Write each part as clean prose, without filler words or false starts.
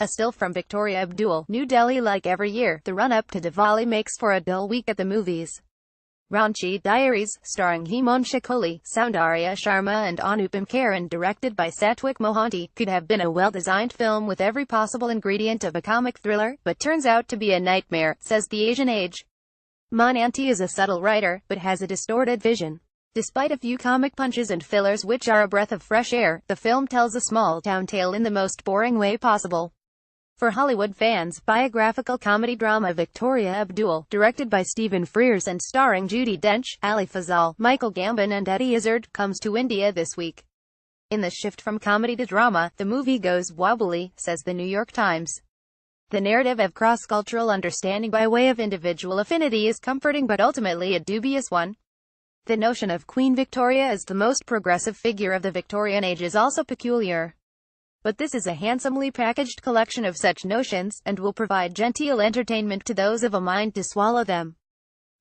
A still from Victoria Abdul, New Delhi. Like every year, the run-up to Diwali makes for a dull week at the movies. Ranchi, Diaries, starring Himanshu Kohli, Soundarya Sharma and Anupam Kher and directed by Satwik Mohanty, could have been a well-designed film with every possible ingredient of a comic thriller, but turns out to be a nightmare, says the Asian Age. Mohanty is a subtle writer, but has a distorted vision. Despite a few comic punches and fillers which are a breath of fresh air, the film tells a small-town tale in the most boring way possible. For Hollywood fans, biographical comedy drama Victoria Abdul, directed by Stephen Frears and starring Judi Dench, Ali Fazal, Michael Gambon and Eddie Izzard, comes to India this week. In the shift from comedy to drama, the movie goes wobbly, says the New York Times. The narrative of cross-cultural understanding by way of individual affinity is comforting but ultimately a dubious one. The notion of Queen Victoria as the most progressive figure of the Victorian age is also peculiar. But this is a handsomely packaged collection of such notions, and will provide genteel entertainment to those of a mind to swallow them.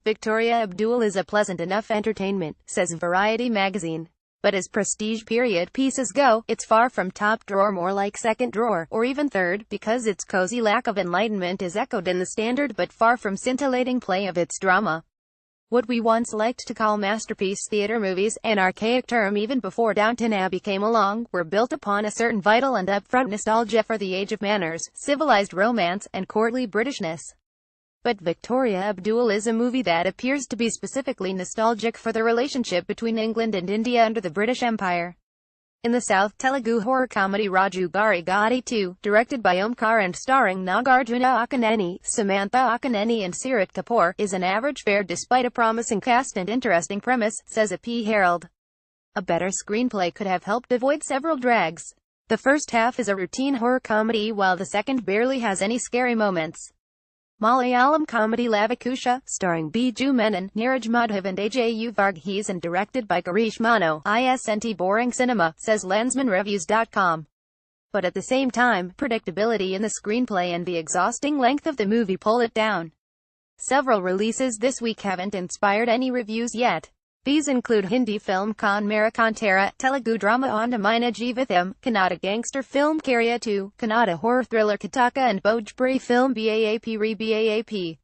Victoria Abdul is a pleasant enough entertainment, says Variety magazine. But as prestige period pieces go, it's far from top drawer, more like second drawer, or even third, because its cozy lack of enlightenment is echoed in the standard but far from scintillating play of its drama. What we once liked to call masterpiece theater movies, an archaic term even before Downton Abbey came along, were built upon a certain vital and upfront nostalgia for the age of manners, civilized romance, and courtly Britishness. But Victoria Abdul is a movie that appears to be specifically nostalgic for the relationship between England and India under the British Empire. In the South, Telugu horror comedy Raju Gari Gadi 2, directed by Omkar and starring Nagarjuna Akkineni, Samantha Akkineni and Sirat Kapoor, is an average fare despite a promising cast and interesting premise, says a P. Herald. A better screenplay could have helped avoid several drags. The first half is a routine horror comedy while the second barely has any scary moments. Malayalam comedy Lavakusha, starring Biju Menon, Neeraj Madhav and Aju Varghese and directed by Girish Mano, isn't boring cinema, says LensmanReviews.com. But at the same time, predictability in the screenplay and the exhausting length of the movie pull it down. Several releases this week haven't inspired any reviews yet. These include Hindi film Kon Mera Kantara, Telugu drama Andamina Jeevitham, Kannada gangster film Karya 2, Kannada horror thriller Kataka and Bhojpuri film Baap Re Baap.